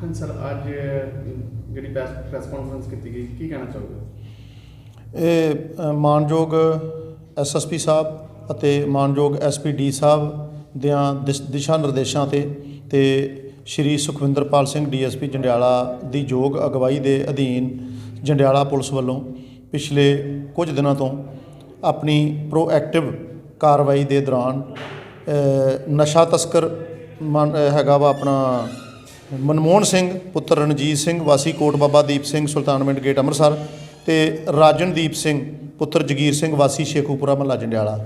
हाँ सर, ਅੱਜ ਜਿਹੜੀ ਪ੍ਰੈਸ ਕਾਨਫਰੰਸ ਕੀਤੀ ਗਈ, ਕੀ ਕਹਿਣਾ ਚਾਹੋਗੇ? ਇਹ ਮਾਨਯੋਗ ਐਸਐਸਪੀ ਸਾਹਿਬ ਅਤੇ ਮਾਨਯੋਗ ਐਸਪੀਡੀ ਸਾਹਿਬ ਦਿਆਂ ਦਿਸ਼ਾ ਨਿਰਦੇਸ਼ਾਂ ਤੇ ਸ਼੍ਰੀ ਸੁਖਵਿੰਦਰਪਾਲ ਸਿੰਘ ਡੀਐਸਪੀ ਜੰਡਿਆਲਾ ਦੀ ਯੋਗ ਅਗਵਾਈ ਦੇ ਅਧੀਨ ਜੰਡਿਆਲਾ ਪੁਲਿਸ ਵੱਲੋਂ ਪਿਛਲੇ ਕੁਝ ਦਿਨਾਂ ਤੋਂ ਆਪਣੀ ਪ੍ਰੋਐਕਟਿਵ ਕਾਰਵਾਈ ਦੇ ਦੌਰਾਨ ਨਸ਼ਾ ਤਸਕਰ ਹੈਗਾ ਵਾ ਆਪਣਾ ਮਨਮੋਹਨ ਸਿੰਘ ਪੁੱਤਰ ਰਣਜੀਤ ਸਿੰਘ ਵਾਸੀ ਕੋਟ ਬਾਬਾ ਦੀਪ ਸਿੰਘ ਸੁਲਤਾਨਵਿੰਡ ਗੇਟ ਅੰਮ੍ਰਿਤਸਰ ਅਤੇ ਰਾਜਨਦੀਪ ਸਿੰਘ ਪੁੱਤਰ ਜਗੀਰ ਸਿੰਘ ਵਾਸੀ ਸ਼ੇਖੂਪੁਰਾ ਮਹੱਲਾ ਜੰਡਿਆਲਾ,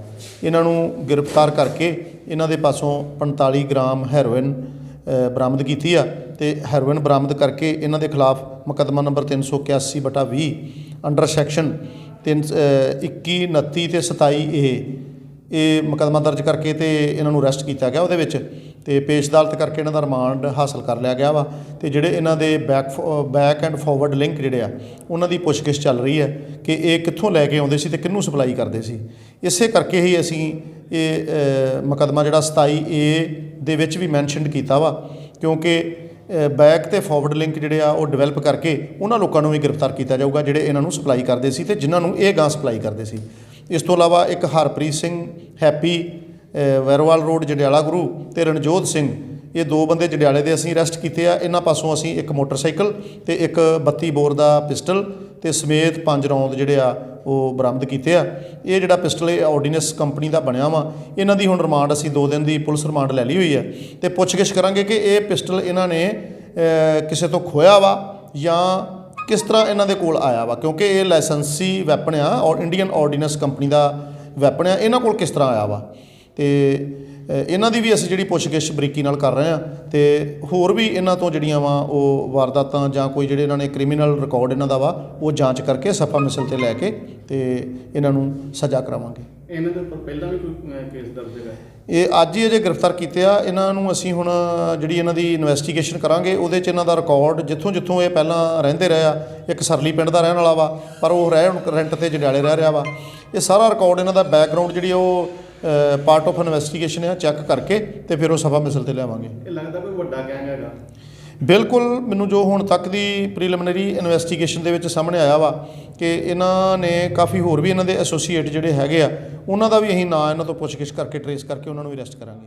ਇਹਨਾਂ ਨੂੰ ਗ੍ਰਿਫਤਾਰ ਕਰਕੇ ਇਹਨਾਂ ਦੇ ਪਾਸੋਂ 45 ਗ੍ਰਾਮ ਹੈਰੋਇਨ ਬਰਾਮਦ ਕੀਤੀ ਆ ਅਤੇ ਹੈਰੋਇਨ ਬਰਾਮਦ ਕਰਕੇ ਇਹਨਾਂ ਦੇ ਖਿਲਾਫ ਮੁਕੱਦਮਾ ਨੰਬਰ 381/20 ਅੰਡਰ ਸੈਕਸ਼ਨ 21, 29 ਅਤੇ 27 ਇਹ ਮੁਕੱਦਮਾ ਦਰਜ ਕਰਕੇ ਅਤੇ ਇਹਨਾਂ ਨੂੰ ਅਰੈਸਟ ਕੀਤਾ ਗਿਆ। ਉਹਦੇ ਵਿੱਚ ਅਤੇ ਪੇਸ਼ ਅਦਾਲਤ ਕਰਕੇ ਇਹਨਾਂ ਦਾ ਰਿਮਾਂਡ ਹਾਸਲ ਕਰ ਲਿਆ ਗਿਆ ਵਾ ਅਤੇ ਜਿਹੜੇ ਇਹਨਾਂ ਦੇ ਬੈਕ ਐਂਡ ਫੋਰਵਰਡ ਲਿੰਕ ਜਿਹੜੇ ਆ ਉਹਨਾਂ ਦੀ ਪੁੱਛਗਿੱਛ ਚੱਲ ਰਹੀ ਹੈ ਕਿ ਇਹ ਕਿੱਥੋਂ ਲੈ ਕੇ ਆਉਂਦੇ ਸੀ ਅਤੇ ਕਿਹਨੂੰ ਸਪਲਾਈ ਕਰਦੇ ਸੀ। ਇਸੇ ਕਰਕੇ ਹੀ ਅਸੀਂ ਇਹ ਮੁਕੱਦਮਾ ਜਿਹੜਾ 27A ਦੇ ਵਿੱਚ ਵੀ ਮੈਨਸ਼ਨਡ ਕੀਤਾ ਵਾ, ਕਿਉਂਕਿ ਬੈਕ ਅਤੇ ਫੋਰਵਰਡ ਲਿੰਕ ਜਿਹੜੇ ਆ ਉਹ ਡਿਵੈਲਪ ਕਰਕੇ ਉਹਨਾਂ ਲੋਕਾਂ ਨੂੰ ਵੀ ਗ੍ਰਿਫਤਾਰ ਕੀਤਾ ਜਾਊਗਾ ਜਿਹੜੇ ਇਹਨਾਂ ਨੂੰ ਸਪਲਾਈ ਕਰਦੇ ਸੀ ਅਤੇ ਜਿਨ੍ਹਾਂ ਨੂੰ ਇਹ ਗਾਂ ਸਪਲਾਈ ਕਰਦੇ ਸੀ। ਇਸ ਤੋਂ ਇਲਾਵਾ ਇੱਕ ਹਰਪ੍ਰੀਤ ਸਿੰਘ ਹੈਪੀ ਵੈਰੋਵਾਲ ਰੋਡ ਜੰਡਿਆਲਾ ਗੁਰੂ ਅਤੇ ਰਣਜੋਤ ਸਿੰਘ, ਇਹ ਦੋ ਬੰਦੇ ਜੰਡਿਆਲੇ ਦੇ ਅਸੀਂ ਅਰੈਸਟ ਕੀਤੇ ਆ। ਇਹਨਾਂ ਪਾਸੋਂ ਅਸੀਂ ਇੱਕ ਮੋਟਰਸਾਈਕਲ ਅਤੇ ਇੱਕ 32 ਬੋਰ ਦਾ ਪਿਸਟਲ ਅਤੇ ਸਮੇਤ 5 ਰੌਂਦ ਜਿਹੜੇ ਆ ਉਹ ਬਰਾਮਦ ਕੀਤੇ ਆ। ਇਹ ਜਿਹੜਾ ਪਿਸਟਲ ਇਹ ਆਰਡੀਨੈਂਸ ਕੰਪਨੀ ਦਾ ਬਣਿਆ ਵਾ। ਇਹਨਾਂ ਦੀ ਹੁਣ ਰਿਮਾਂਡ ਅਸੀਂ 2 ਦਿਨ ਦੀ ਪੁਲਿਸ ਰਿਮਾਂਡ ਲੈ ਲਈ ਹੋਈ ਹੈ ਅਤੇ ਪੁੱਛਗਿੱਛ ਕਰਾਂਗੇ ਕਿ ਇਹ ਪਿਸਟਲ ਇਹਨਾਂ ਨੇ ਕਿਸੇ ਤੋਂ ਖੋਇਆ ਵਾ ਜਾਂ ਕਿਸ ਤਰ੍ਹਾਂ ਇਹਨਾਂ ਦੇ ਕੋਲ ਆਇਆ ਵਾ, ਕਿਉਂਕਿ ਇਹ ਲਾਇਸੈਂਸੀ ਵੈਪਨ ਆ ਔਰ ਇੰਡੀਅਨ ਆਰਡੀਨੈਂਸ ਕੰਪਨੀ ਦਾ ਵੈਪਨ ਆ। ਇਹਨਾਂ ਕੋਲ ਕਿਸ ਤਰ੍ਹਾਂ ਆਇਆ ਵਾ ਅਤੇ ਇਹਨਾਂ ਦੀ ਵੀ ਅਸੀਂ ਜਿਹੜੀ ਪੁੱਛਗਿੱਛ ਬਰੀਕੀ ਨਾਲ ਕਰ ਰਹੇ ਹਾਂ ਅਤੇ ਹੋਰ ਵੀ ਇਹਨਾਂ ਤੋਂ ਜਿਹੜੀਆਂ ਵਾ ਉਹ ਵਾਰਦਾਤਾਂ ਜਾਂ ਕੋਈ ਜਿਹੜੇ ਇਹਨਾਂ ਨੇ ਕ੍ਰਿਮੀਨਲ ਰਿਕਾਰਡ ਇਹਨਾਂ ਦਾ ਵਾ ਉਹ ਜਾਂਚ ਕਰਕੇ ਸਫਾ ਮਿਸਲ 'ਤੇ ਲੈ ਕੇ ਅਤੇ ਇਹਨਾਂ ਨੂੰ ਸਜ਼ਾ ਕਰਾਵਾਂਗੇ। ਇਹਨਾਂ ਦੇ ਉੱਪਰ ਪਹਿਲਾਂ ਵੀ ਕੋਈ ਕੇਸ ਦਰਜ ਹੈ? ਇਹ ਅੱਜ ਹੀ ਅਜੇ ਗ੍ਰਿਫਤਾਰ ਕੀਤੇ ਆ। ਇਹਨਾਂ ਨੂੰ ਅਸੀਂ ਹੁਣ ਜਿਹੜੀ ਇਹਨਾਂ ਦੀ ਇਨਵੈਸਟੀਗੇਸ਼ਨ ਕਰਾਂਗੇ, ਉਹਦੇ 'ਚ ਇਹਨਾਂ ਦਾ ਰਿਕਾਰਡ ਜਿੱਥੋਂ ਇਹ ਪਹਿਲਾਂ ਰਹਿੰਦੇ ਰਹੇ ਆ, ਇੱਕ ਸਰਲੀ ਪਿੰਡ ਦਾ ਰਹਿਣ ਵਾਲਾ ਵਾ ਪਰ ਉਹ ਰੈਂਟ 'ਤੇ ਜੰਡਿਆਲੇ ਰਹਿ ਰਿਹਾ ਵਾ। ਇਹ ਸਾਰਾ ਰਿਕਾਰਡ ਇਹਨਾਂ ਦਾ ਬੈਕਗਰਾਊਂਡ ਜਿਹੜੀ ਉਹ ਪਾਰਟ ਆਫ ਇਨਵੈਸਟੀਗੇਸ਼ਨ ਆ, ਚੈੱਕ ਕਰਕੇ ਅਤੇ ਫਿਰ ਉਹ ਸਫਾ ਮਿਸਲ 'ਤੇ ਲਿਆਵਾਂਗੇ। ਇਹ ਲੱਗਦਾ ਕੋਈ ਵੱਡਾ ਗੈਂਗ ਹੈਗਾ? ਬਿਲਕੁਲ, ਮੈਨੂੰ ਜੋ ਹੁਣ ਤੱਕ ਦੀ ਪ੍ਰੀਲਿਮਿਨਰੀ ਇਨਵੈਸਟੀਗੇਸ਼ਨ ਦੇ ਵਿੱਚ ਸਾਹਮਣੇ ਆਇਆ ਵਾ ਕਿ ਇਹਨਾਂ ਨੇ ਕਾਫੀ ਹੋਰ ਵੀ ਇਹਨਾਂ ਦੇ ਐਸੋਸੀਏਟ ਜਿਹੜੇ ਹੈਗੇ ਆ, ਉਹਨਾਂ ਦਾ ਵੀ ਅਸੀਂ ਨਾਂ ਇਹਨਾਂ ਤੋਂ ਪੁੱਛਗਿੱਛ ਕਰਕੇ ਟਰੇਸ ਕਰਕੇ ਉਹਨਾਂ ਨੂੰ ਵੀ ਅਰੈਸਟ ਕਰਾਂਗੇ।